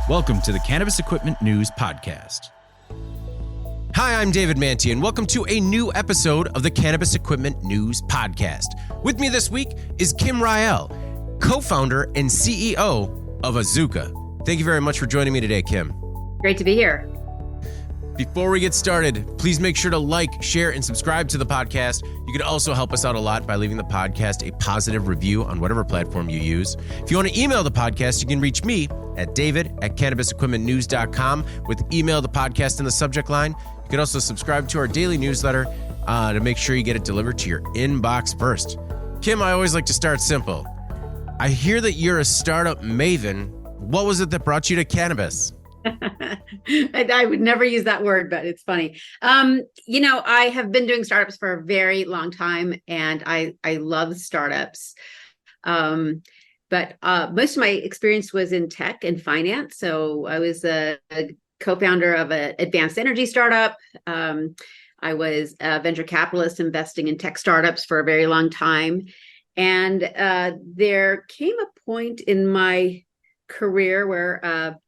Welcome to the Cannabis Equipment News Podcast. Hi, I'm David Manti, and welcome to a new episode of the Cannabis Equipment News Podcast. With me this week is Kim Rael, co-founder and CEO of Azuca. Thank you very much for joining me today, Kim. Great to be here. Before we get started, please make sure to like, share, and subscribe to the podcast. You can also help us out a lot by leaving the podcast a positive review on whatever platform you use. If you want to email the podcast, you can reach me at david@cannabisequipmentnews.com with email the podcast in the subject line. You can also subscribe to our daily newsletter to make sure you get it delivered to your inbox first. Kim, I always like to start simple. I hear that you're a startup maven. What was it that brought you to cannabis? I would never use that word, but it's funny. I have been doing startups for a very long time, and I love startups. But most of my experience was in tech and finance. So I was a co-founder of an advanced energy startup. I was a venture capitalist investing in tech startups for a very long time. And there came a point in my career where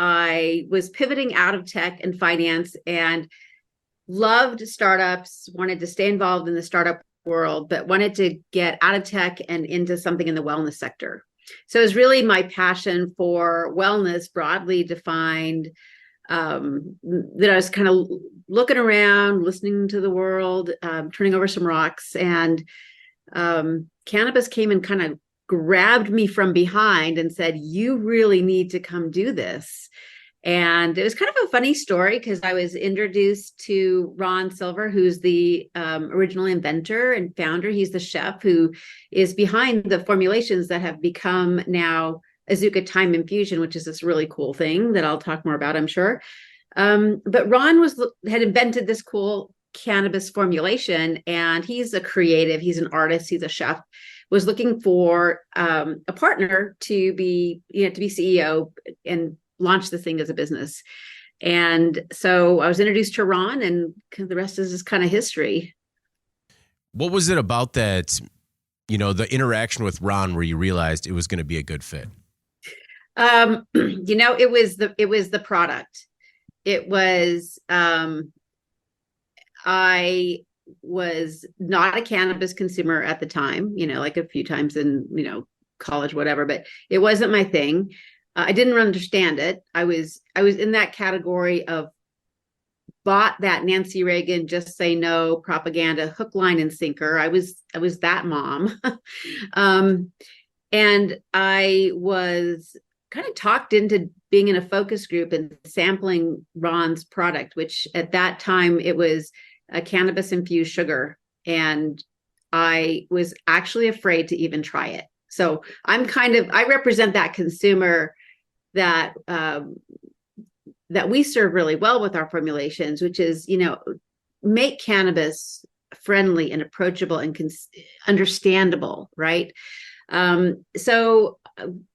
I was pivoting out of tech and finance and loved startups, wanted to stay involved in the startup world, but wanted to get out of tech and into something in the wellness sector. So it was really my passion for wellness, broadly defined, that I was kind of looking around, listening to the world, turning over some rocks, and cannabis came and kind of grabbed me from behind and said, you really need to come do this. And it was kind of a funny story because I was introduced to Ron Silver, who's the original inventor and founder. He's the chef who is behind the formulations that have become now Azuca Time Infusion, which is this really cool thing that I'll talk more about, I'm sure. But Ron had invented this cool cannabis formulation, and he's a creative, he's an artist, he's a chef, was looking for a partner to be CEO and launch this thing as a business. And so I was introduced to Ron, and the rest is just kind of history. What was it about that, the interaction with Ron where you realized it was going to be a good fit? It was the product. It was, I was not a cannabis consumer at the time, like a few times in, college, whatever, but it wasn't my thing. I didn't understand it. I was in that category of bought that Nancy Reagan just say no propaganda, hook, line, and sinker. I was that mom. And I was kind of talked into being in a focus group and sampling Ron's product, which at that time it was a cannabis infused sugar. And I was actually afraid to even try it. So I represent that consumer that we serve really well with our formulations, which is, make cannabis friendly and approachable and understandable, right? So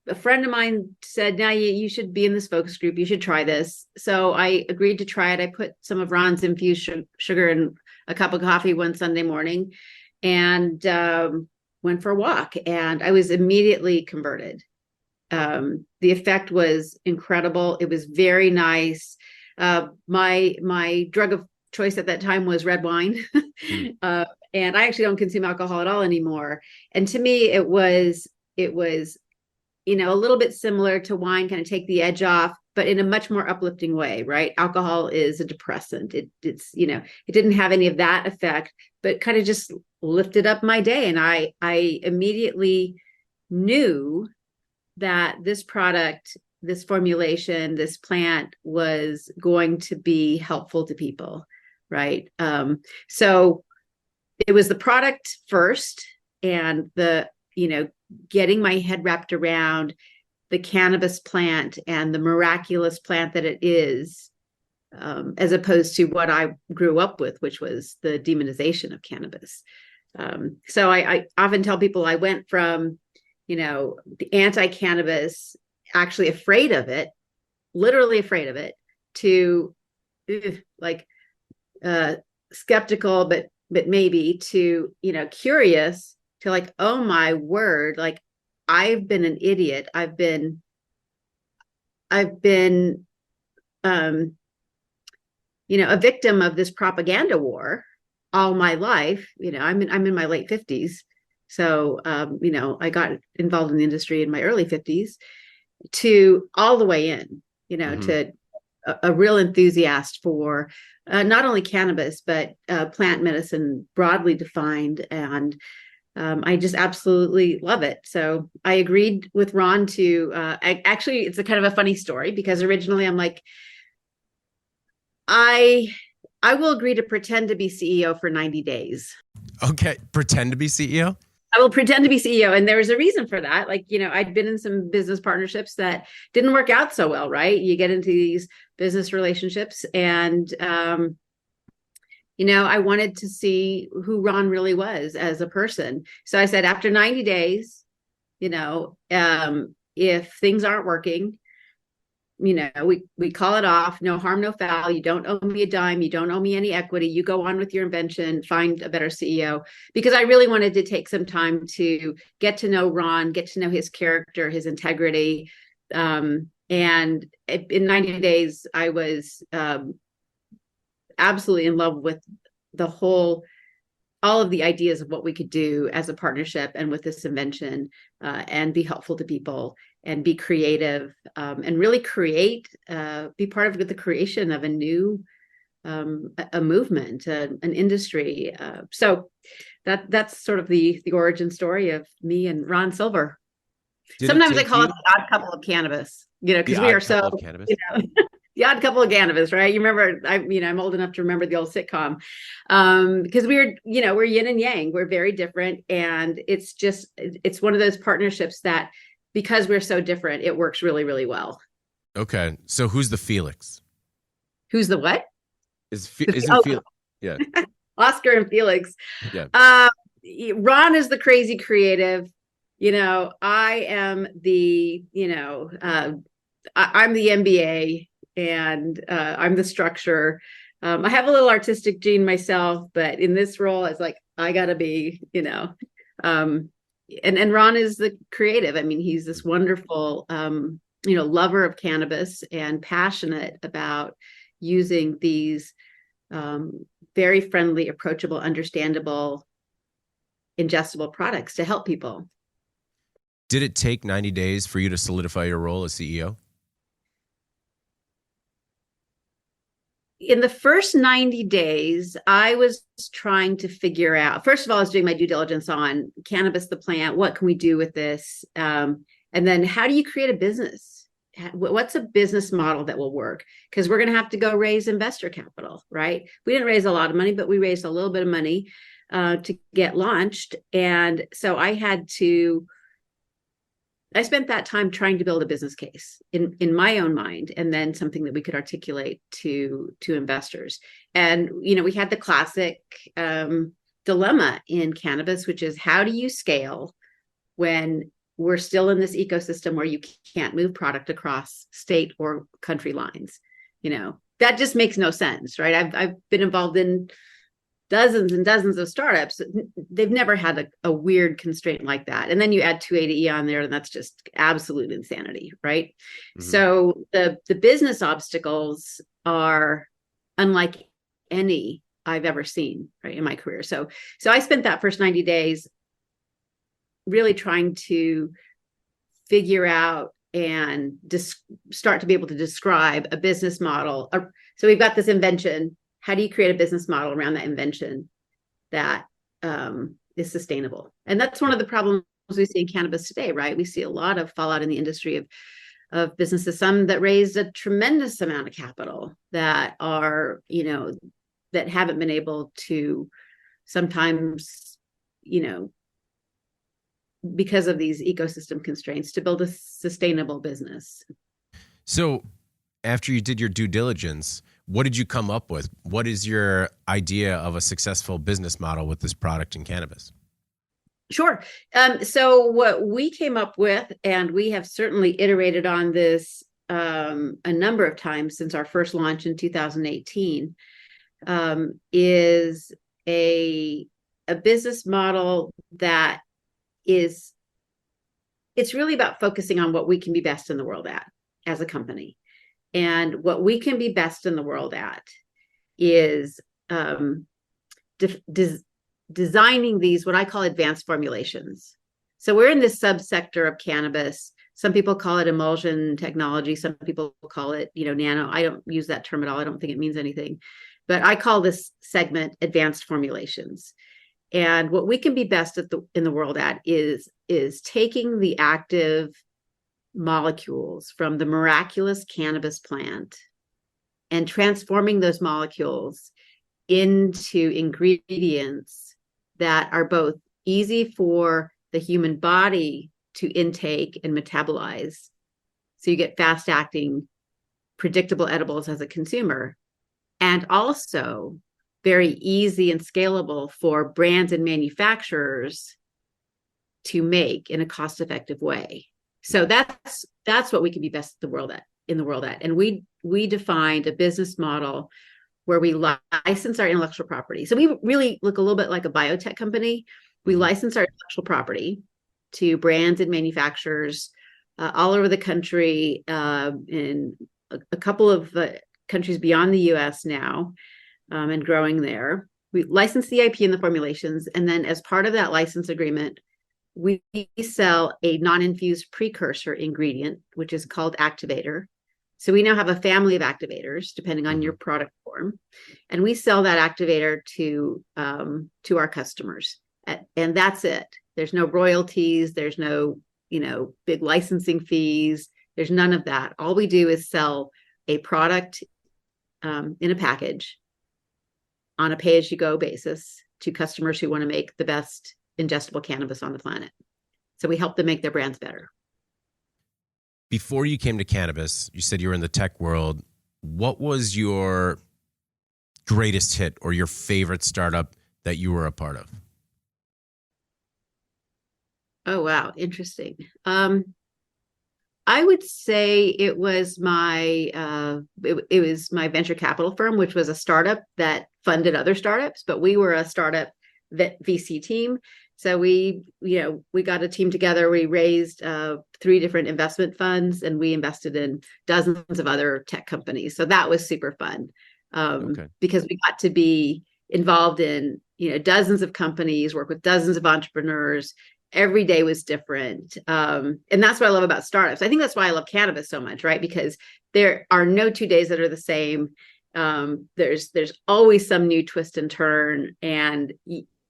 a friend of mine said, "Now you should be in this focus group. You should try this." So I agreed to try it. I put some of Ron's infused sugar in a cup of coffee one Sunday morning, and went for a walk. And I was immediately converted. The effect was incredible. It was very nice. My drug of choice at that time was red wine, and I actually don't consume alcohol at all anymore. And to me, it was a little bit similar to wine, kind of take the edge off, but in a much more uplifting way, right? Alcohol is a depressant. It didn't have any of that effect, but kind of just lifted up my day. And I immediately knew that this product, this formulation, this plant was going to be helpful to people, right? So it was the product first, and getting my head wrapped around the cannabis plant and the miraculous plant that it is, as opposed to what I grew up with, which was the demonization of cannabis. So I often tell people I went from, the anti-cannabis, actually afraid of it, literally afraid of it, to skeptical, but maybe to, curious, to like, oh my word, like I've been an idiot. I've been I've been, a victim of this propaganda war all my life. I'm in my late 50s. So, I got involved in the industry in my early 50s to all the way in, to a real enthusiast for not only cannabis, but plant medicine broadly defined. And I just absolutely love it. So I agreed with Ron to, actually, it's a kind of a funny story because originally I'm like, I will agree to pretend to be CEO for 90 days. Okay. Pretend to be CEO? I will pretend to be CEO. And there was a reason for that. Like, I'd been in some business partnerships that didn't work out so well, right? You get into these business relationships and, I wanted to see who Ron really was as a person. So I said, after 90 days, if things aren't working, we call it off. No harm, no foul. You don't owe me a dime. You don't owe me any equity. You go on with your invention, find a better CEO. Because I really wanted to take some time to get to know Ron, get to know his character, his integrity. And in 90 days, I was absolutely in love with all of the ideas of what we could do as a partnership and with this invention, and be helpful to people and be creative, and really be part of the creation of a new, a movement, an industry. So that's sort of the origin story of me and Ron Silver. Sometimes I call it the odd couple of cannabis, because we are so, the odd couple of cannabis, right? You remember, I'm old enough to remember the old sitcom, because we're yin and yang. We're very different. And it's one of those partnerships that, because we're so different, it works really, really well. Okay. So who's the Felix? Who's the what? Isn't Felix? Yeah. Oscar and Felix. Yeah. Ron is the crazy creative. I am the, I'm the MBA, and I'm the structure. I have a little artistic gene myself, but in this role, it's like, I gotta be, and Ron is the creative. I mean, he's this wonderful, lover of cannabis and passionate about using these very friendly, approachable, understandable, ingestible products to help people. Did it take 90 days for you to solidify your role as CEO? In the first 90 days, I was trying to figure out, first of all, I was doing my due diligence on cannabis, the plant. What can we do with this? And then how do you create a business? What's a business model that will work? Because we're going to have to go raise investor capital, right? We didn't raise a lot of money, but we raised a little bit of money to get launched. And so I spent that time trying to build a business case in my own mind, and then something that we could articulate to investors. And, we had the classic dilemma in cannabis, which is, how do you scale when we're still in this ecosystem where you can't move product across state or country lines? That just makes no sense, right? I've been involved in dozens and dozens of startups. They've never had a weird constraint like that. And then you add 280E on there, and that's just absolute insanity, right? Mm-hmm. So the business obstacles are unlike any I've ever seen, right, in my career. So I spent that first 90 days really trying to figure out and start to be able to describe a business model. So we've got this invention. How do you create a business model around that invention that is sustainable? And that's one of the problems we see in cannabis today, right? We see a lot of fallout in the industry of businesses, some that raised a tremendous amount of capital that are, that haven't been able to sometimes, because of these ecosystem constraints, to build a sustainable business. So after you did your due diligence, what did you come up with? What is your idea of a successful business model with this product in cannabis? Sure. So what we came up with, and we have certainly iterated on this a number of times since our first launch in 2018, is a business model that it's really about focusing on what we can be best in the world at. as a company. And what we can be best in the world at is designing these, what I call advanced formulations. So we're in this subsector of cannabis. Some people call it emulsion technology. Some people call it, nano. I don't use that term at all. I don't think it means anything. But I call this segment advanced formulations. And what we can be best in the world at is taking the active molecules from the miraculous cannabis plant and transforming those molecules into ingredients that are both easy for the human body to intake and metabolize. So you get fast acting, predictable edibles as a consumer, and also very easy and scalable for brands and manufacturers to make in a cost-effective way. So that's what we can be best in the world at. And we defined a business model where we license our intellectual property. So we really look a little bit like a biotech company. We license our intellectual property to brands and manufacturers all over the country, in a couple of countries beyond the US now, and growing there. We license the IP and the formulations. And then as part of that license agreement, we sell a non-infused precursor ingredient, which is called Activator. So we now have a family of activators, depending on your product form. And we sell that activator to our customers. And that's it. There's no royalties. There's no, big licensing fees. There's none of that. All we do is sell a product in a package on a pay-as-you-go basis to customers who want to make the best ingestible cannabis on the planet. So we help them make their brands better. Before you came to cannabis, you said you were in the tech world. What was your greatest hit or your favorite startup that you were a part of? Oh, wow. Interesting. I would say it was my venture capital firm, which was a startup that funded other startups, but we were a startup VC team. So we got a team together. We raised 3 different investment funds, and we invested in dozens of other tech companies. So that was super fun, because we got to be involved in dozens of companies, work with dozens of entrepreneurs. Every day was different, and that's what I love about startups. I think that's why I love cannabis so much, right? Because there are no 2 days that are the same. There's always some new twist and turn, and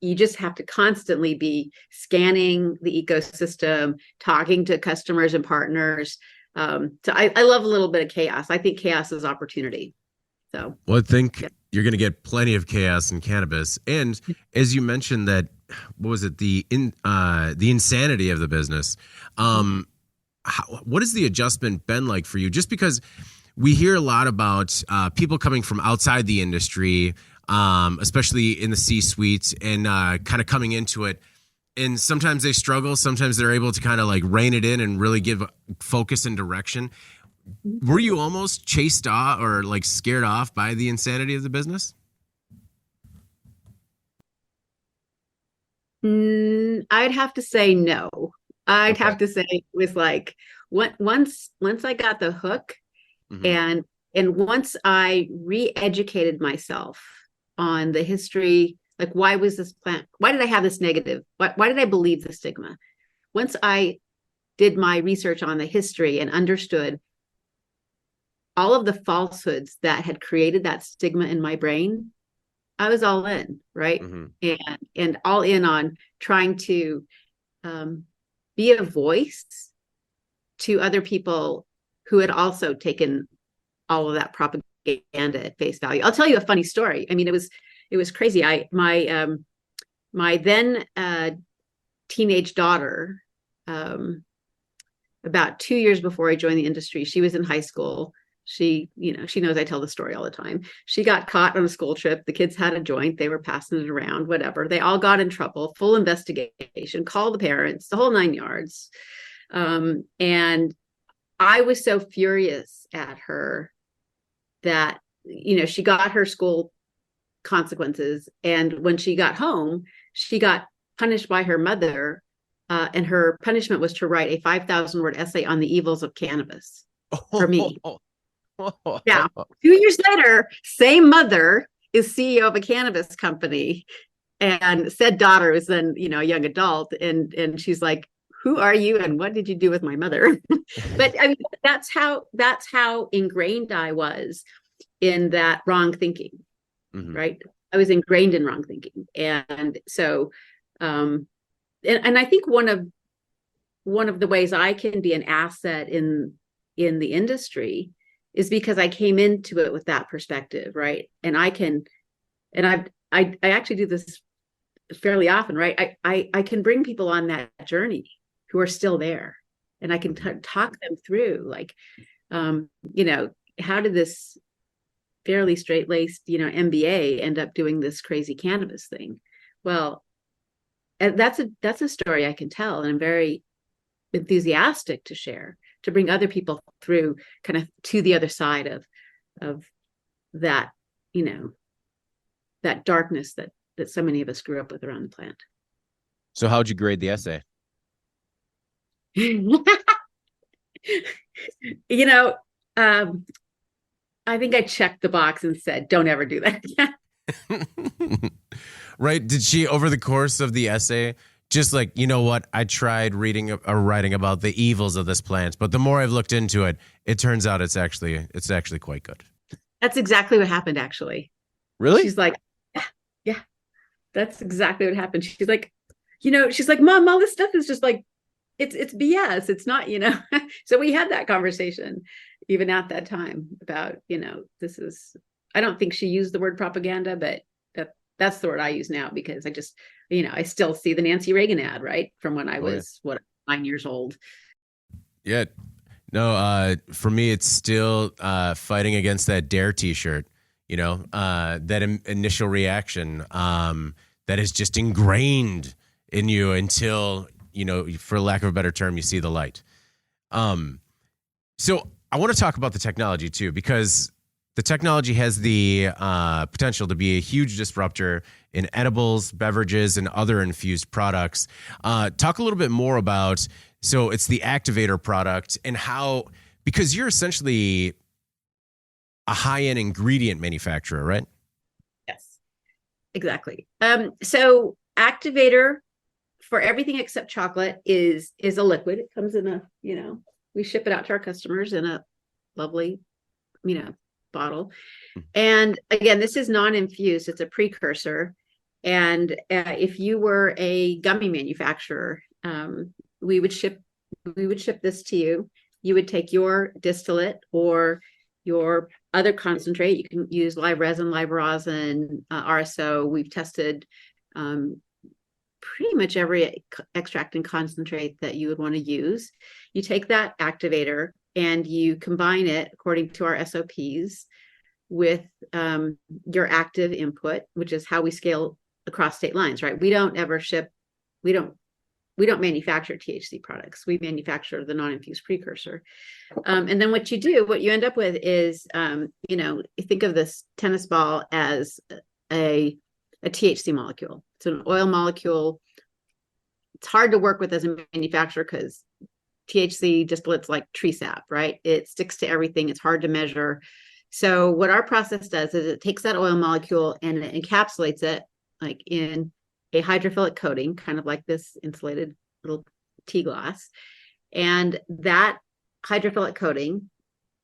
you just have to constantly be scanning the ecosystem, talking to customers and partners. So I love a little bit of chaos. I think chaos is opportunity. So, well, I think you're going to get plenty of chaos in cannabis. And as you mentioned that, what was it? The insanity of the business. What has the adjustment been like for you? Just because we hear a lot about people coming from outside the industry, especially in the C-suite, and kind of coming into it. And sometimes they struggle. Sometimes they're able to kind of like rein it in and really give focus and direction. Were you almost chased off or like scared off by the insanity of the business? I'd have to say no. I'd have to say it was like once I got the hook, and once I re-educated myself on the history, like why was this plant? Why did I have this negative? Why did I believe the stigma? Once I did my research on the history and understood all of the falsehoods that had created that stigma in my brain, I was all in, right? And all in on trying to be a voice to other people who had also taken all of that propaganda at face value. I'll tell you a funny story. I mean, it was crazy. My then teenage daughter, about 2 years before I joined the industry, she was in high school. She knows I tell the story all the time. She got caught on a school trip. The kids had a joint. They were passing it around, whatever. They all got in trouble, full investigation, called the parents, the whole 9 yards. And I was so furious at her that, she got her school consequences. And when she got home, she got punished by her mother. And her punishment was to write a 5,000 word essay on the evils of cannabis. for me. Now, 2 years later, same mother is CEO of a cannabis company, and said daughter is then, a young adult, and she's like, who are you and what did you do with my mother? But I mean, that's how ingrained I was in that wrong thinking. Right? I was ingrained in wrong thinking. And so and I think one of the ways I can be an asset in the industry is because I came into it with that perspective, right? And I actually do this fairly often, right? I can bring people on that journey who are still there, and I can talk them through, like, how did this fairly straight-laced, MBA end up doing this crazy cannabis thing? Well, and that's a story I can tell, and I'm very enthusiastic to share, to bring other people through kind of to the other side of that, that darkness that so many of us grew up with around the plant. So how'd you grade the essay? I think I checked the box and said, don't ever do that again. Right. Did she, over the course of the essay, just like, you know what, I tried reading or writing about the evils of this plant, but the more I've looked into it, it turns out it's actually quite good. That's exactly what happened, actually. Really? She's like, yeah, that's exactly what happened. She's like, Mom, all this stuff is just like, it's BS. It's not, So we had that conversation even at that time about, this is, I don't think she used the word propaganda, but that's the word I use now, because I just, I still see the Nancy Reagan ad, right? From when I was, 9 years old. Yeah. No, for me, it's still fighting against that Dare t-shirt, that initial reaction that is just ingrained in you until, for lack of a better term, you see the light. So I want to talk about the technology too, because the technology has the potential to be a huge disruptor in edibles, beverages, and other infused products. Talk a little bit more about, so it's the Activator product and how, because you're essentially a high-end ingredient manufacturer, right? Yes, exactly. So Activator, for everything except chocolate, is a liquid. It comes in a, we ship it out to our customers in a lovely, bottle. And again, this is non-infused. It's a precursor. And if you were a gummy manufacturer, we would ship this to you. You would take your distillate or your other concentrate. You can use live resin, RSO. We've tested pretty much every extract and concentrate that you would want to use. You take that activator and you combine it according to our SOPs with your active input, which is how we scale across state lines, right? We don't manufacture THC products. We manufacture the non-infused precursor. And then what you end up with is, you think of this tennis ball as a THC molecule. It's an oil molecule. It's hard to work with as a manufacturer because THC distillates like tree sap, right? It sticks to everything. It's hard to measure. So what our process does is it takes that oil molecule and it encapsulates it like in a hydrophilic coating, kind of like this insulated little tea glass. And that hydrophilic coating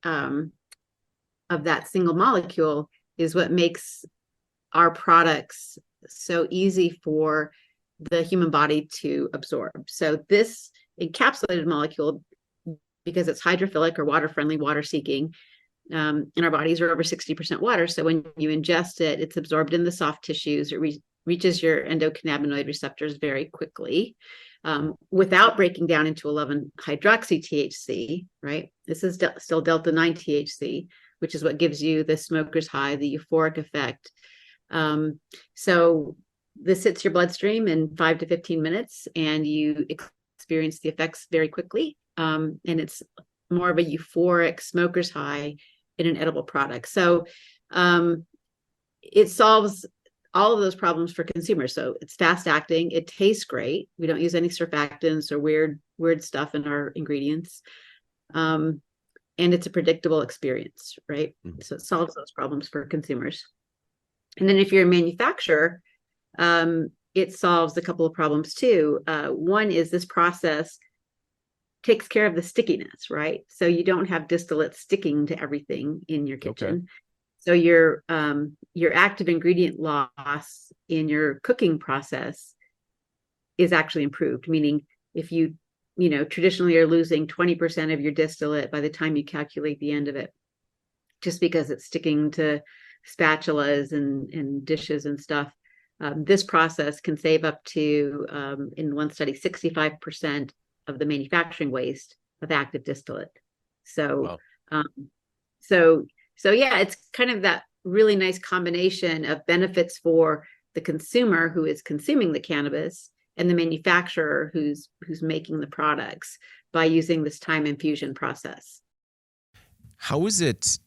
of that single molecule is what makes our products so easy for the human body to absorb. So this encapsulated molecule, because it's hydrophilic or water friendly, water seeking, and our bodies are over 60% water. So when you ingest it, it's absorbed in the soft tissues. It reaches your endocannabinoid receptors very quickly without breaking down into 11-hydroxy THC, right? This is still delta 9 THC, which is what gives you the smoker's high, the euphoric effect. So this hits your bloodstream in 5 to 15 minutes and you experience the effects very quickly. And it's more of a euphoric smoker's high in an edible product. So it solves all of those problems for consumers. So it's fast acting. It tastes great. We don't use any surfactants or weird stuff in our ingredients. And and it's a predictable experience, right? Mhm. So it solves those problems for consumers. And then if you're a manufacturer, it solves a couple of problems too. One is this process takes care of the stickiness, right? So you don't have distillate sticking to everything in your kitchen. Okay. So your active ingredient loss in your cooking process is actually improved, meaning if you traditionally are losing 20% of your distillate by the time you calculate the end of it, just because it's sticking to spatulas and dishes and stuff. This process can save up to, in one study, 65% of the manufacturing waste of active distillate. So, Wow. so yeah, it's kind of that really nice combination of benefits for the consumer who is consuming the cannabis and the manufacturer who's making the products by using this time infusion process. How is it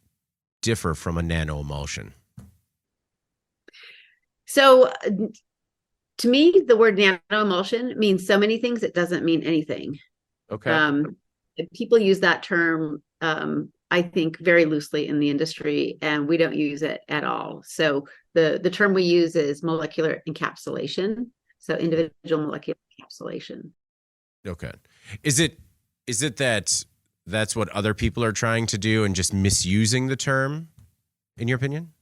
differ from a nanoemulsion? So to me, the word nanoemulsion means so many things, it doesn't mean anything. Okay. People use that term, I think, very loosely in the industry, and we don't use it at all. So the term we use is molecular encapsulation. So individual molecular encapsulation. Okay. Is it that that's what other people are trying to do and just misusing the term, in your opinion?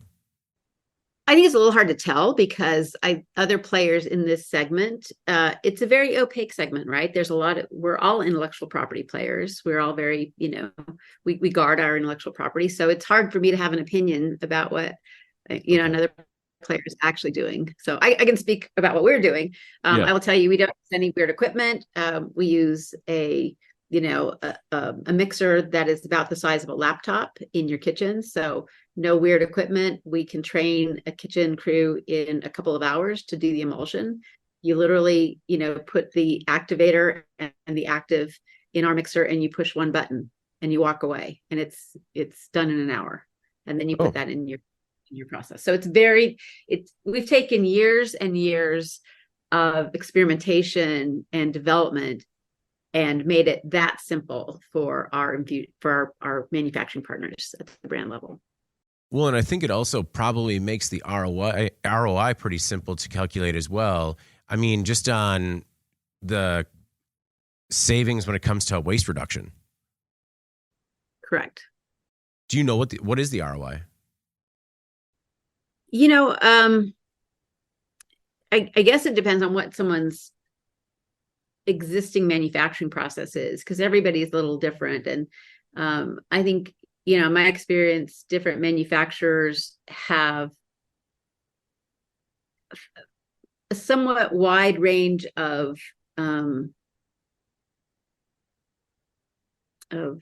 I think it's a little hard to tell because other players in this segment, it's a very opaque segment, right? There's we're all intellectual property players. We're all very, we guard our intellectual property. So it's hard for me to have an opinion about what, another player is actually doing. So I can speak about what we're doing. Yeah. I will tell you, we don't use any weird equipment. We use a mixer that is about the size of a laptop in your kitchen. So no weird equipment. We can train a kitchen crew in a couple of hours to do the emulsion. You literally, put the activator and the active in our mixer and you push one button and you walk away and it's done in an hour. And then you put that in your process. So we've taken years and years of experimentation and development and made it that simple for our manufacturing partners at the brand level. Well, and I think it also probably makes the ROI pretty simple to calculate as well. I mean, just on the savings when it comes to waste reduction. Correct. Do you know what is the ROI? I guess it depends on what someone's existing manufacturing process is, because everybody's a little different. And I think, my experience, different manufacturers have a somewhat wide range of kind of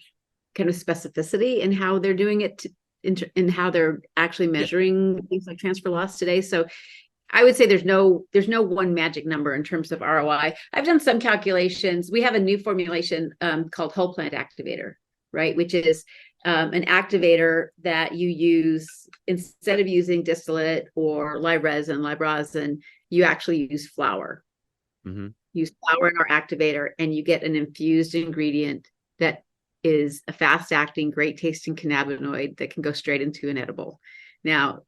specificity in how they're doing it, in how they're actually measuring things like transfer loss today. So I would say there's no one magic number in terms of ROI. I've done some calculations. We have a new formulation called whole plant activator, right? Which is an activator that you use instead of using distillate or live rosin, you actually use flour. Mm-hmm. Use flour in our activator and you get an infused ingredient that is a fast acting, great tasting cannabinoid that can go straight into an edible. Now,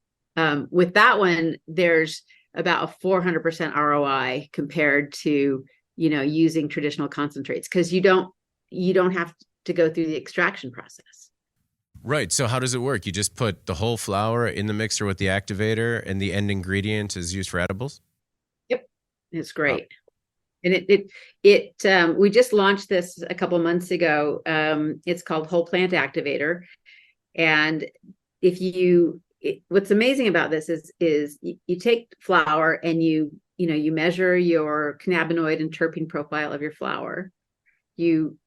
with that one, there's about a 400% ROI compared to, using traditional concentrates, because you don't have to go through the extraction process. Right. So how does it work? You just put the whole flour in the mixer with the activator and the end ingredient is used for edibles? Yep. It's great. And we just launched this a couple months ago. It's called Whole Plant Activator. And what's amazing about this is you take flour and you measure your cannabinoid and terpene profile of your flour. You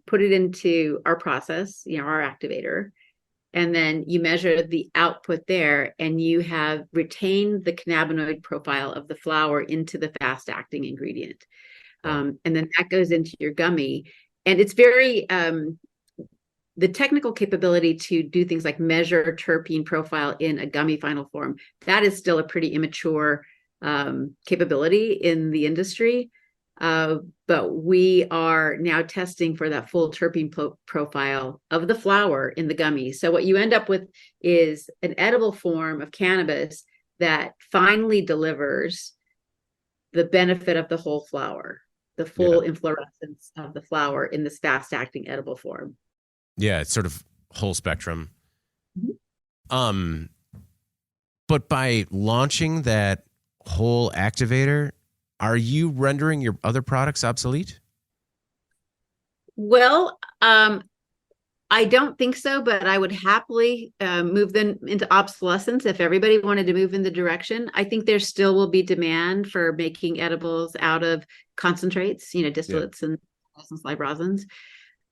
put it into our process, our activator, and then you measure the output there, and you have retained the cannabinoid profile of the flour into the fast acting ingredient. And then that goes into your gummy, and it's very the technical capability to do things like measure terpene profile in a gummy final form, that is still a pretty immature capability in the industry. But we are now testing for that full terpene profile of the flower in the gummies. So what you end up with is an edible form of cannabis that finally delivers the benefit of the whole flower, the full inflorescence of the flower in this fast-acting edible form. Yeah, it's sort of whole spectrum. Mm-hmm. But by launching that whole activator, are you rendering your other products obsolete? Well, I don't think so, but I would happily move them into obsolescence if everybody wanted to move in the direction. I think there still will be demand for making edibles out of concentrates, distillates and live rosins.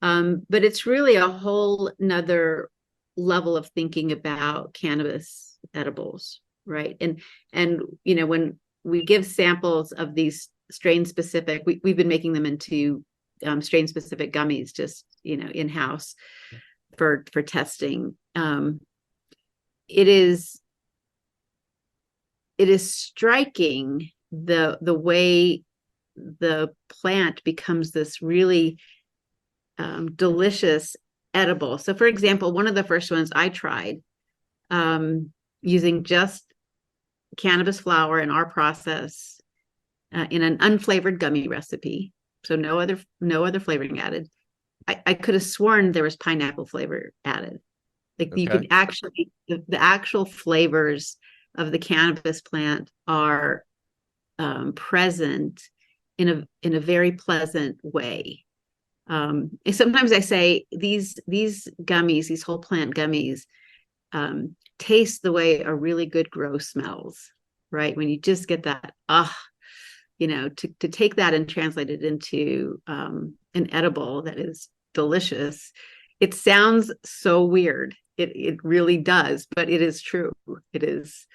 But it's really a whole nother level of thinking about cannabis edibles, right? And when we give samples of these strain specific, we've been making them into strain specific gummies, just in-house for testing. It is striking the way the plant becomes this really delicious edible. So for example, one of the first ones I tried using just cannabis flower in our process in an unflavored gummy recipe. So no other flavoring added. I could have sworn there was pineapple flavor added. You can actually, the actual flavors of the cannabis plant are present in a very pleasant way. Sometimes I say these gummies, these whole plant gummies, taste the way a really good grow smells, right? When you just get that, to take that and translate it into an edible that is delicious. It sounds so weird. It really does, but it is true. It is,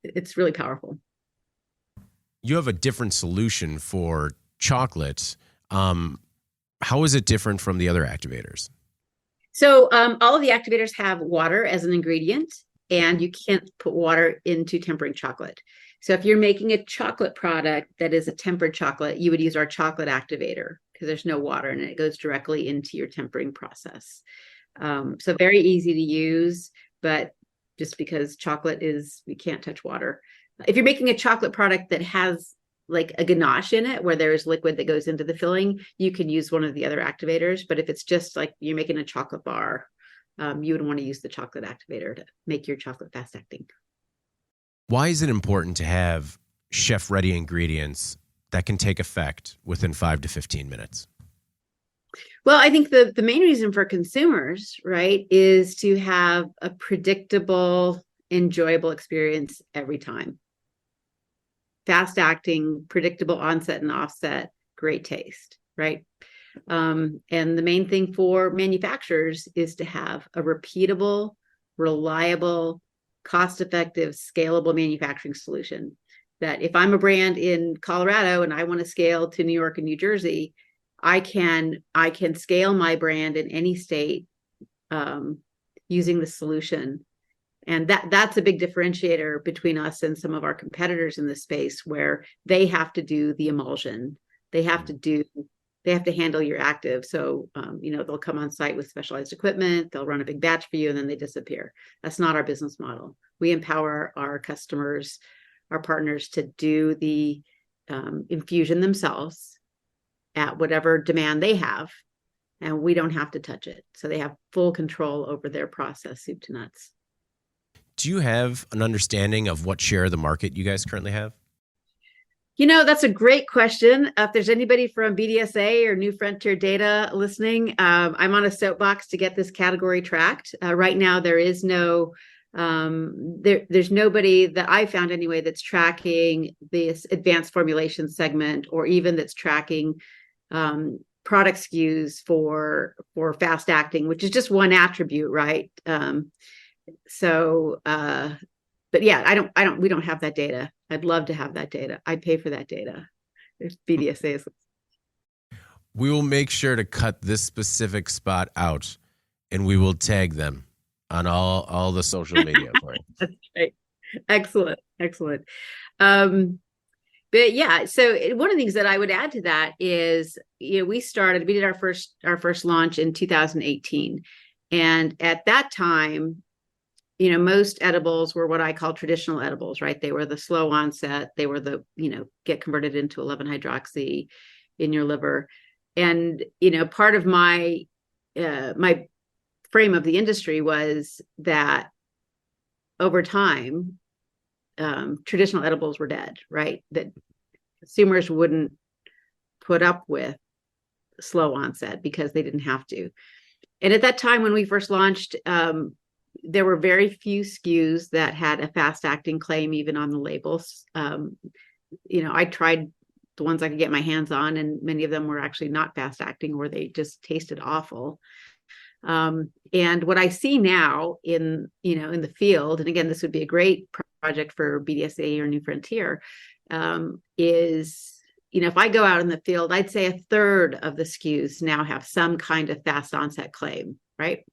it's really powerful. You have a different solution for chocolate. How is it different from the other activators? So all of the activators have water as an ingredient, and you can't put water into tempering chocolate. So if you're making a chocolate product that is a tempered chocolate, you would use our chocolate activator because there's no water in it. It goes directly into your tempering process. So very easy to use, but just because we can't touch water. If you're making a chocolate product that has like a ganache in it, where there's liquid that goes into the filling, you can use one of the other activators. But if it's just like you're making a chocolate bar, you would want to use the chocolate activator to make your chocolate fast acting. Why is it important to have chef-ready ingredients that can take effect within 5 to 15 minutes? Well, I think the main reason for consumers, right, is to have a predictable, enjoyable experience every time. Fast acting, predictable onset and offset, great taste, right? And the main thing for manufacturers is to have a repeatable, reliable, cost-effective, scalable manufacturing solution. That if I'm a brand in Colorado and I want to scale to New York and New Jersey, I can scale my brand in any state using the solution. And that's a big differentiator between us and some of our competitors in this space, where they have to do the emulsion. They have to handle your active. So, they'll come on site with specialized equipment, they'll run a big batch for you, and then they disappear. That's not our business model. We empower our customers, our partners, to do the infusion themselves at whatever demand they have, and we don't have to touch it. So they have full control over their process, soup to nuts. Do you have an understanding of what share of the market you guys currently have? That's a great question. If there's anybody from BDSA or New Frontier Data listening, I'm on a soapbox to get this category tracked. Right now, there is no, there's nobody that I found anyway that's tracking this advanced formulation segment, or even that's tracking product SKUs for fast acting, which is just one attribute, right? But yeah, we don't have that data. I'd love to have that data. I'd pay for that data if BDSA is. We will make sure to cut this specific spot out, and we will tag them on all the social media for you. That's great. Excellent. But But yeah, so one of the things that I would add to that is, we did our first launch in 2018. And at that time, most edibles were what I call traditional edibles, right? They were the slow onset. They were the, get converted into 11-hydroxy in your liver. And, part of my frame of the industry was that over time, traditional edibles were dead, right? That consumers wouldn't put up with slow onset because they didn't have to. And at that time, when we first launched, there were very few SKUs that had a fast acting claim, even on the labels. I tried the ones I could get my hands on, and many of them were actually not fast acting, or they just tasted awful. And what I see now in the field, and again, this would be a great project for BDSA or New Frontier, is, if I go out in the field, I'd say a third of the SKUs now have some kind of fast onset claim, right?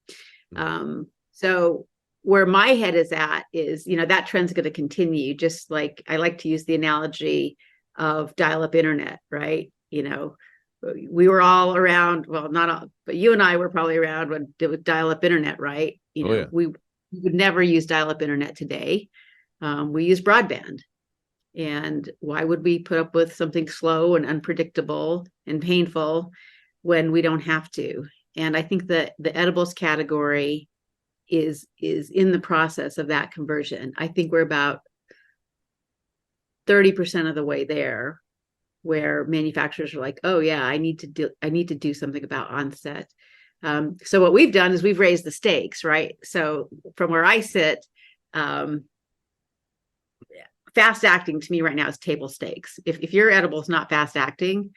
So where my head is at is, that trend's going to continue. Just like I like to use the analogy of dial-up internet, right? We were all around, well, not all, but you and I were probably around when it was dial-up internet, right? We would never use dial-up internet today. We use broadband. And why would we put up with something slow and unpredictable and painful when we don't have to? And I think that the edibles category is in the process of that conversion. I think we're about 30% of the way there, where manufacturers are like, oh yeah, I need to do something about onset. So what we've done is we've raised the stakes, right? So from where I sit, fast acting to me right now is table stakes. If your edible is not fast acting,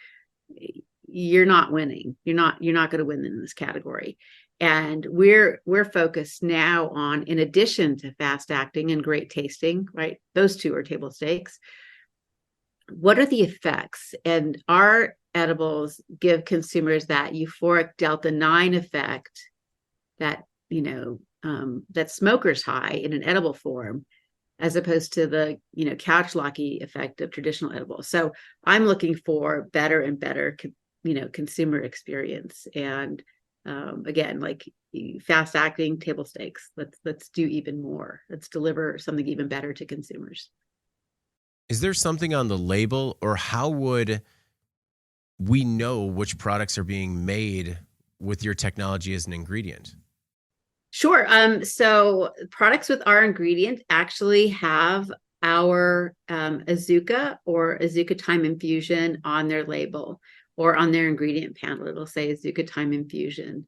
you're not winning. You're not going to win in this category. And we're focused now on, in addition to fast acting and great tasting, right? Those two are table stakes. What are the effects? And our edibles give consumers that euphoric delta 9 effect that, that smokers high in an edible form, as opposed to the, couch locky effect of traditional edibles. So I'm looking for better and better, consumer experience. And again, like fast acting, table stakes. Let's do even more. Let's deliver something even better to consumers. Is there something on the label, or how would we know which products are being made with your technology as an ingredient? Sure. So products with our ingredient actually have our Azuca or Azuca Time Infusion on their label, or on their ingredient panel. It'll say Azuca Time Infusion.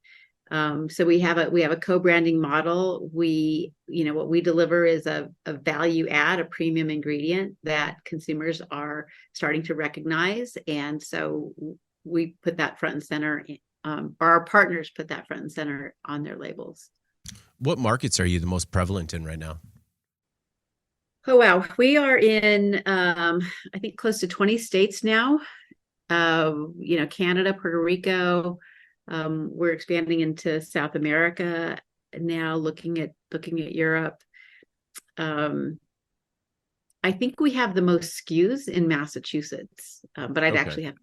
So we have a co-branding model. What we deliver is a value add, a premium ingredient that consumers are starting to recognize. And so we put that front and center, or our partners put that front and center on their labels. What markets are you the most prevalent in right now? Oh, wow. We are in, I think, close to 20 states now. Canada, Puerto Rico. We're expanding into South America now, looking at Europe. I think we have the most SKUs in Massachusetts, but I'd actually have.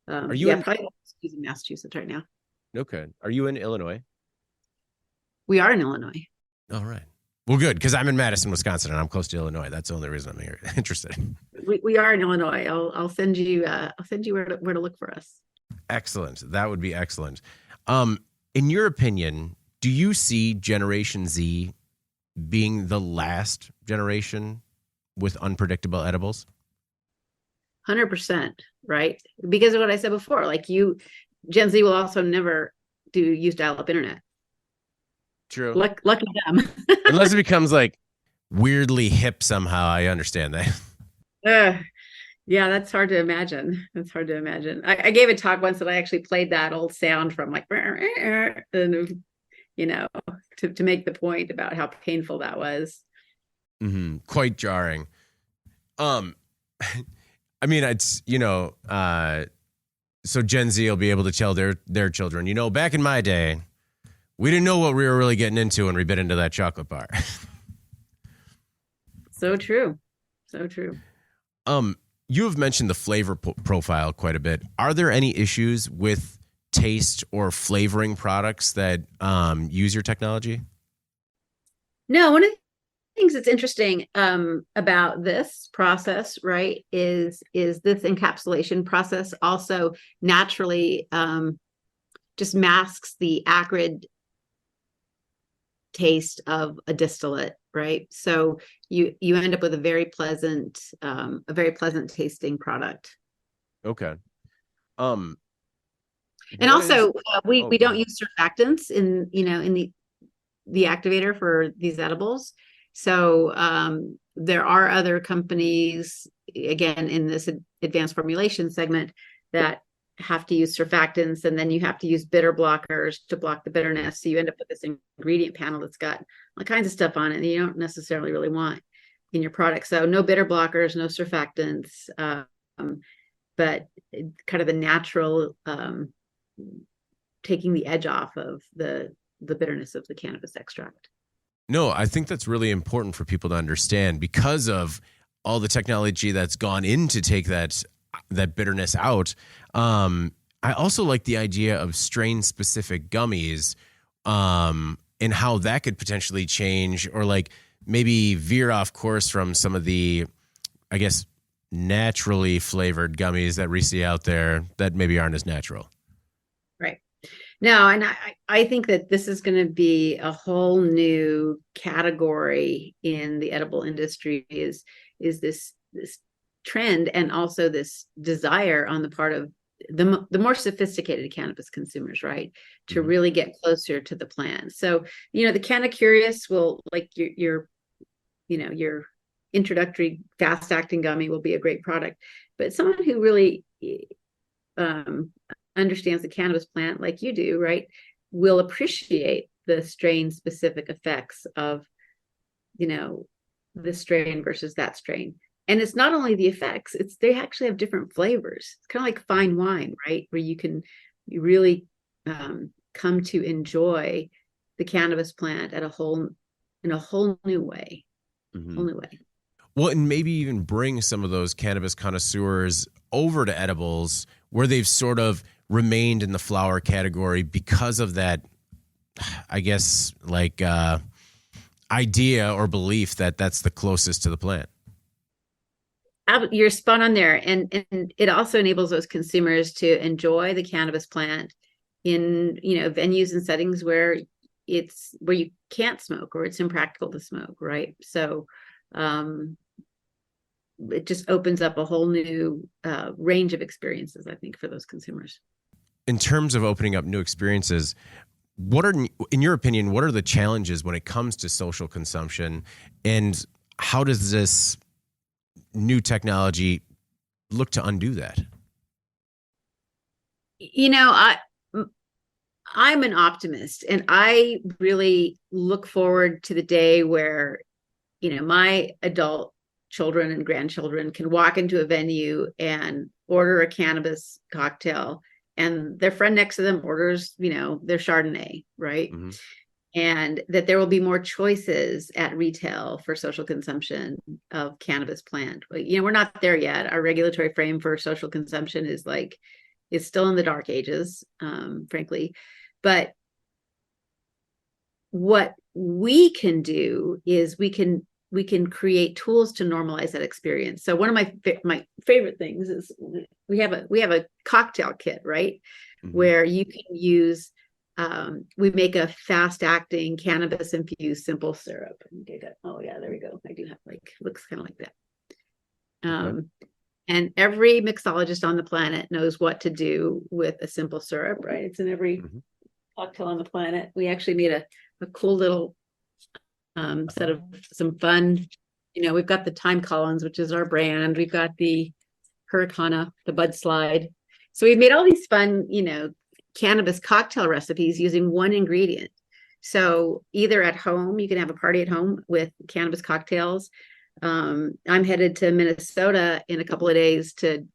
Are you probably SKUs in Massachusetts right now? Okay. Are you in Illinois? We are in Illinois. All right. Well, good, because I'm in Madison, Wisconsin, and I'm close to Illinois. That's the only reason I'm here interested. We are in Illinois. I'll send you where to look for us. Excellent. That would be excellent. In your opinion, do you see Generation Z being the last generation with unpredictable edibles? 100%, right? Because of what I said before, like Gen Z will also never use dial-up internet. True. Lucky them. Unless it becomes like weirdly hip somehow. I understand that. Yeah, that's hard to imagine. I gave a talk once that I actually played that old sound from like, and to make the point about how painful that was. Mm-hmm. Quite jarring. I mean, it's, so Gen Z will be able to tell their children, back in my day, we didn't know what we were really getting into when we bit into that chocolate bar. So true. You have mentioned the flavor profile quite a bit. Are there any issues with taste or flavoring products that use your technology? No, one of the things that's interesting about this process, right, is this encapsulation process also naturally just masks the acrid taste of a distillate, right? So you end up with a very pleasant tasting product. Okay. And also, we go don't ahead. use surfactants in the activator for these edibles. So there are other companies, again, in this advanced formulation segment, that have to use surfactants, and then you have to use bitter blockers to block the bitterness. So you end up with this ingredient panel that's got all kinds of stuff on it that you don't necessarily really want in your product. So no bitter blockers, no surfactants, but kind of the natural taking the edge off of the bitterness of the cannabis extract. No, I think that's really important for people to understand because of all the technology that's gone in to take that bitterness out. I also like the idea of strain-specific gummies and how that could potentially change or like maybe veer off course from some of the, I guess, naturally flavored gummies that we see out there that maybe aren't as natural. Right. No, and I think that this is going to be a whole new category in the edible industry is this trend and also this desire on the part of the more sophisticated cannabis consumers, right, to really get closer to the plant. So, the Canna Curious will, like your introductory fast acting gummy will be a great product, but someone who really understands the cannabis plant like you do, right, will appreciate the strain specific effects of, this strain versus that strain. And it's not only the effects, they actually have different flavors. It's kind of like fine wine, right? Where you really come to enjoy the cannabis plant in a whole new way. Whole new way. Well, and maybe even bring some of those cannabis connoisseurs over to edibles where they've sort of remained in the flower category because of that, I guess, like idea or belief that that's the closest to the plant. You're spot on there. And it also enables those consumers to enjoy the cannabis plant in, venues and settings where you can't smoke or it's impractical to smoke. Right. So it just opens up a whole new range of experiences, I think, for those consumers. In terms of opening up new experiences, in your opinion, what are the challenges when it comes to social consumption, and how does this new technology look to undo that? I'm an optimist, and I really look forward to the day where, my adult children and grandchildren can walk into a venue and order a cannabis cocktail, and their friend next to them orders, their Chardonnay, right? Mm-hmm. And that there will be more choices at retail for social consumption of cannabis plant. We're not there yet. Our regulatory frame for social consumption is still in the dark ages, frankly. But what we can do is we can create tools to normalize that experience. So one of my favorite things is we have a cocktail kit, right? Mm-hmm. Where you can use. We make a fast-acting cannabis-infused simple syrup. Oh yeah, there we go. I do have looks kind of like that. Okay. And every mixologist on the planet knows what to do with a simple syrup, right? It's in every cocktail on the planet. We actually made a cool little set of some fun. We've got the Time Collins, which is our brand. We've got the Hurricana, the Bud Slide. So we've made all these fun, cannabis cocktail recipes using one ingredient. So either at home, you can have a party at home with cannabis cocktails. I'm headed to Minnesota in a couple of days to,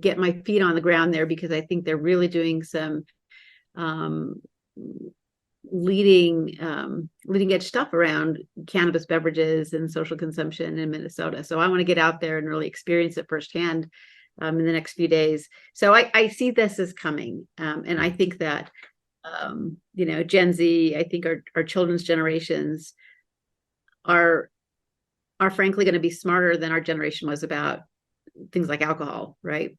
get my feet on the ground there, because I think they're really doing some leading edge stuff around cannabis beverages and social consumption in Minnesota. So I want to get out there and really experience it firsthand in the next few days. So I see this as coming. And I think that, Gen Z, I think our children's generations are frankly going to be smarter than our generation was about things like alcohol, right?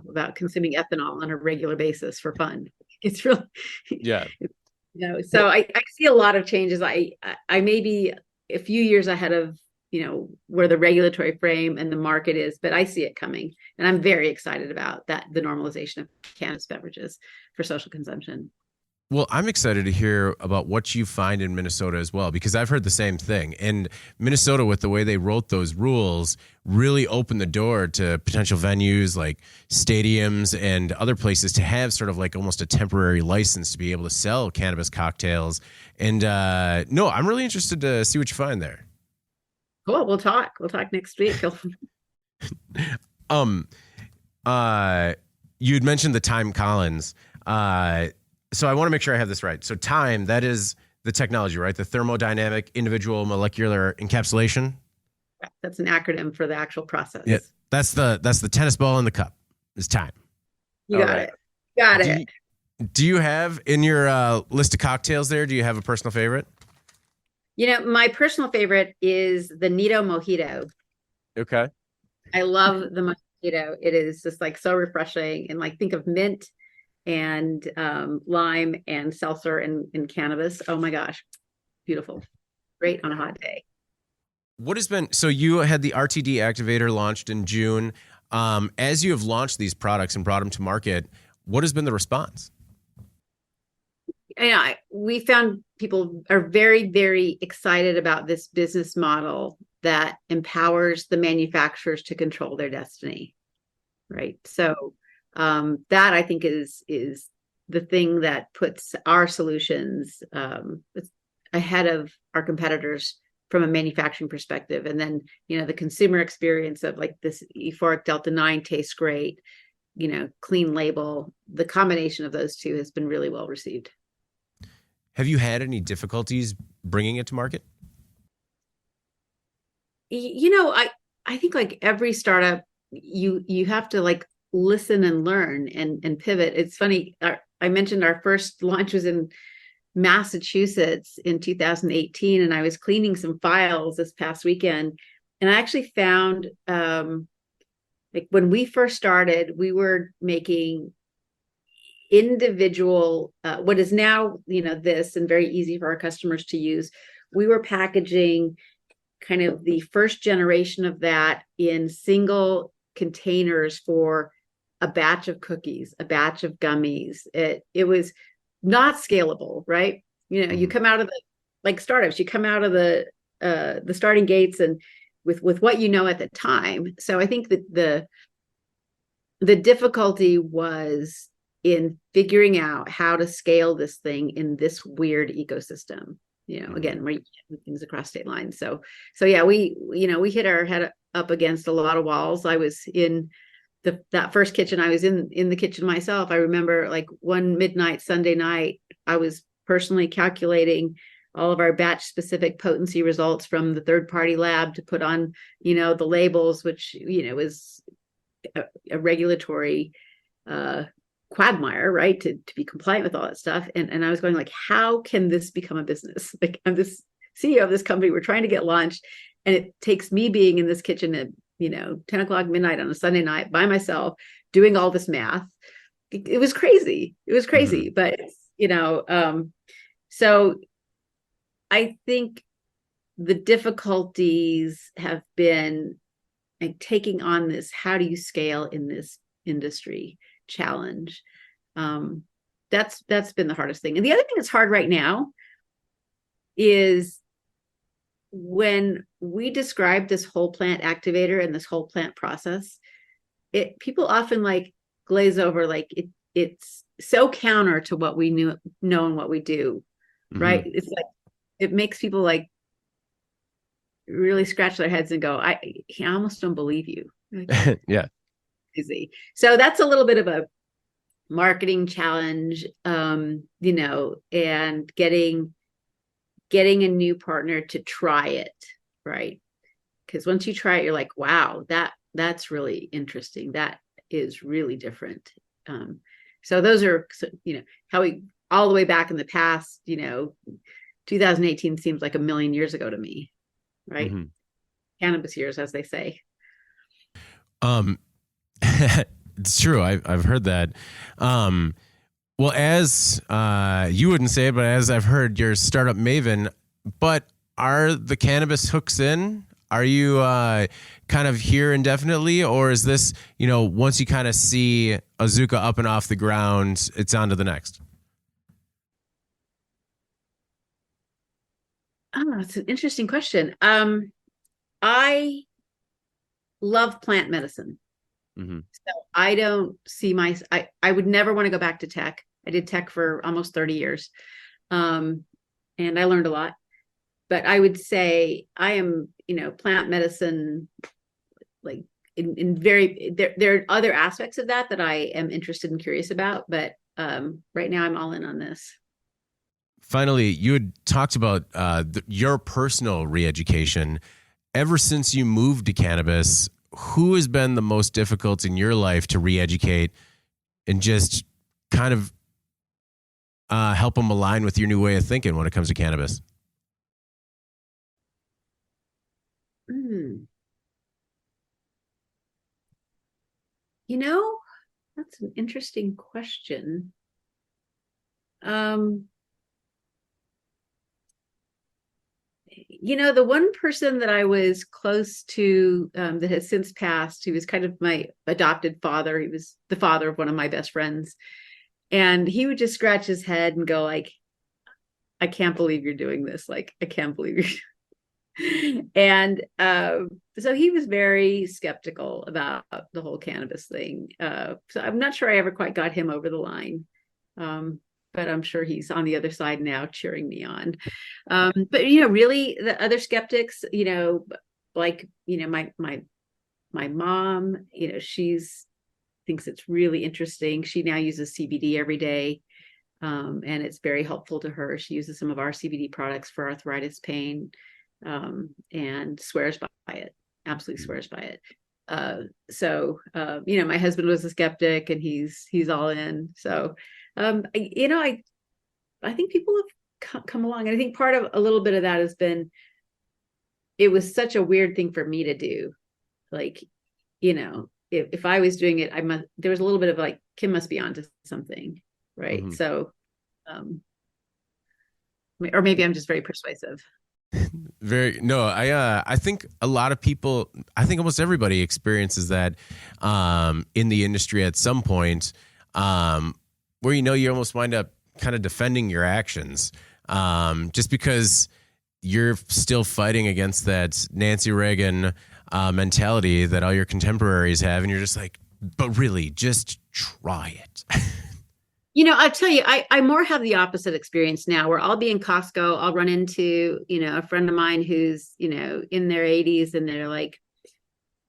About consuming ethanol on a regular basis for fun. It's really, Yeah. So I see a lot of changes. I may be a few years ahead of, where the regulatory frame and the market is, but I see it coming. And I'm very excited about that, the normalization of cannabis beverages for social consumption. Well, I'm excited to hear about what you find in Minnesota as well, because I've heard the same thing. And Minnesota, with the way they wrote those rules, really opened the door to potential venues like stadiums and other places to have sort of like almost a temporary license to be able to sell cannabis cocktails. And no, I'm really interested to see what you find there. Cool. We'll talk next week. You had mentioned the Time Collins. So I want to make sure I have this right. So Time, that is the technology, right? The thermodynamic individual molecular encapsulation. That's an acronym for the actual process. Yeah, that's the tennis ball in the cup. Is Time. You got it. Got it. Do you have in your list of cocktails there? Do you have a personal favorite? My personal favorite is the Nito Mojito. Okay. I love the mojito. It is just like so refreshing, and like think of mint and lime and seltzer and cannabis. Oh my gosh, beautiful. Great on a hot day. So you had the RTD Activator launched in June. As you have launched these products and brought them to market, what has been the response? We found people are very, very excited about this business model that empowers the manufacturers to control their destiny, right? So that I think is the thing that puts our solutions ahead of our competitors from a manufacturing perspective. And then, the consumer experience of like this euphoric Delta 9 tastes great, clean label. The combination of those two has been really well received. Have you had any difficulties bringing it to market? I think like every startup, you have to like listen and learn and pivot. It's funny. I mentioned our first launch was in Massachusetts in 2018, and I was cleaning some files this past weekend, and I actually found like when we first started, we were making individual what is now this and very easy for our customers to use. We were packaging kind of the first generation of that in single containers for a batch of cookies, a batch of gummies. It was not scalable, right? You come out of like startups, you come out of the starting gates and with what at the time. So I think that the difficulty was in figuring out how to scale this thing in this weird ecosystem. Again, where you can do things across state lines. So yeah, we hit our head up against a lot of walls. I was in that first kitchen. I was in the kitchen myself. I remember like one midnight Sunday night, I was personally calculating all of our batch specific potency results from the third party lab to put on, the labels, which, was a regulatory quagmire, right? To be compliant with all that stuff. And I was going like, how can this become a business? Like I'm this CEO of this company. We're trying to get launched. And it takes me being in this kitchen at, 10 o'clock midnight on a Sunday night by myself, doing all this math. It was crazy. It was crazy. But, so I think the difficulties have been like taking on this, how do you scale in this industry challenge? That's been the hardest thing. And the other thing that's hard right now is when we describe this whole plant activator and this whole plant process, people often like glaze over, like it's so counter to what we know and what we do, right? It's like it makes people like really scratch their heads and go, I almost don't believe you. Yeah. Easy. So that's a little bit of a marketing challenge, you know, and getting a new partner to try it, right? Because once you try it, you're like, wow, that's really interesting. That is really different. So those are, you know, how we all the way back in the past, you know, 2018 seems like a million years ago to me, right? Mm-hmm. Cannabis years, as they say. It's true. I've heard that. Well, as you wouldn't say it, but as I've heard, you're a startup maven. But are the cannabis hooks in? Are you kind of here indefinitely, or is this, you know, once you kind of see Azuca up and off the ground, it's on to the next? Oh, it's an interesting question. I love plant medicine. Mm-hmm. So I don't see I would never want to go back to tech. I did tech for almost 30 years. And I learned a lot, but I would say I am, you know, plant medicine, like in very, there are other aspects of that I am interested and curious about, but right now I'm all in on this. Finally, you had talked about your personal re-education. Ever since you moved to cannabis, who has been the most difficult in your life to re-educate and just kind of help them align with your new way of thinking when it comes to cannabis? You know, that's an interesting question. You know, the one person that I was close to that has since passed, he was kind of my adopted father. He was the father of one of my best friends. And he would just scratch his head and go like, I can't believe you're doing this. Like, I can't believe you're and so he was very skeptical about the whole cannabis thing. So I'm not sure I ever quite got him over the line. But I'm sure he's on the other side now cheering me on. But, you know, really the other skeptics, you know, like, you know, my mom, you know, thinks it's really interesting. She now uses CBD every day. And it's very helpful to her. She uses some of our CBD products for arthritis pain, and swears by it, absolutely swears by it. So, you know, my husband was a skeptic and he's all in. So, you know, I think people have come along, and I think part of a little bit of that has been, it was such a weird thing for me to do. Like, you know, if I was doing it, there was a little bit of like, Kim must be onto something. Right. Mm-hmm. So, or maybe I'm just very persuasive. I think a lot of people, I think almost everybody experiences that, in the industry at some point, where, you know, you almost wind up kind of defending your actions, just because you're still fighting against that Nancy Reagan mentality that all your contemporaries have. And you're just like, but really, just try it. You know, I'll tell you, I more have the opposite experience now, where I'll be in Costco, I'll run into, you know, a friend of mine who's, you know, in their 80s, and they're like,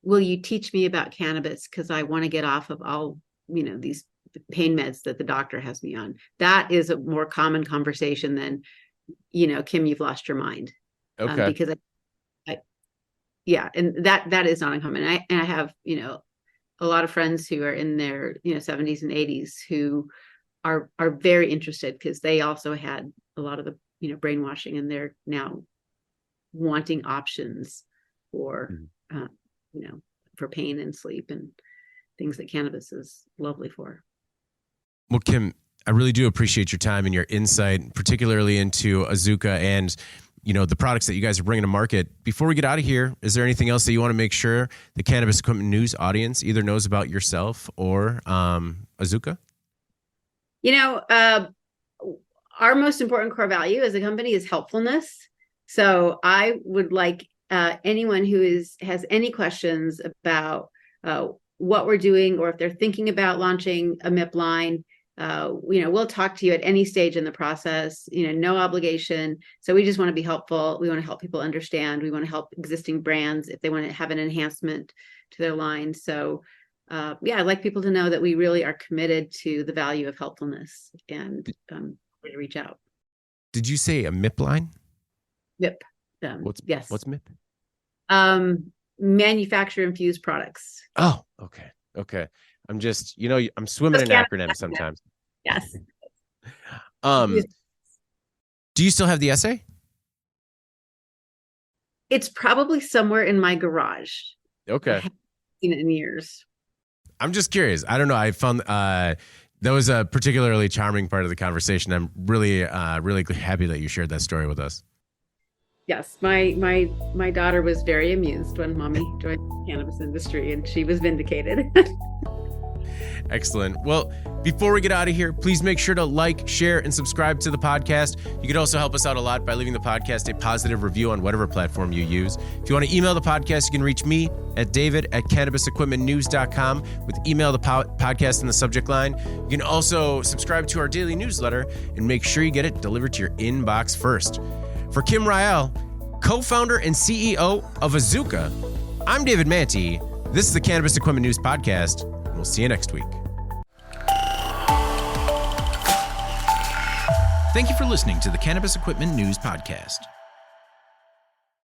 will you teach me about cannabis? Because I want to get off of all, you know, these pain meds that the doctor has me on. That is a more common conversation than, you know, Kim, you've lost your mind. Okay. Because yeah, and that is not uncommon. I have, you know, a lot of friends who are in their, you know, 70s and 80s who are very interested, because they also had a lot of the, you know, brainwashing, and they're now wanting options for, you know, for pain and sleep and things that cannabis is lovely for. Well, Kim, I really do appreciate your time and your insight, particularly into Azuca and, you know, the products that you guys are bringing to market. Before we get out of here, is there anything else that you want to make sure the Cannabis Equipment News audience either knows about yourself or Azuca? You know, our most important core value as a company is helpfulness. So I would like anyone who has any questions about what we're doing, or if they're thinking about launching a MIP line, you know, we'll talk to you at any stage in the process, you know, no obligation. So we just want to be helpful. We want to help people understand. We want to help existing brands if they want to have an enhancement to their line. So I'd like people to know that we really are committed to the value of helpfulness and to reach out. Did you say a MIP line? MIP. Yes. What's MIP? Manufacturer infused products. Oh, okay. I'm just, I'm swimming in acronyms sometimes. Yes. Do you still have the essay? It's probably somewhere in my garage. Okay. I haven't seen it in years. I'm just curious. I don't know. I found that was a particularly charming part of the conversation. I'm really, really happy that you shared that story with us. Yes, my daughter was very amused when Mommy joined the cannabis industry, and she was vindicated. Excellent. Well, before we get out of here, please make sure to like, share, and subscribe to the podcast. You can also help us out a lot by leaving the podcast a positive review on whatever platform you use. If you want to email the podcast, you can reach me at david@cannabisequipmentnews.com with email the podcast in the subject line. You can also subscribe to our daily newsletter and make sure you get it delivered to your inbox first. For Kim Rael, co-founder and CEO of Azuca, I'm David Manti. This is the Cannabis Equipment News Podcast, and we'll see you next week. Thank you for listening to the Cannabis Equipment News Podcast.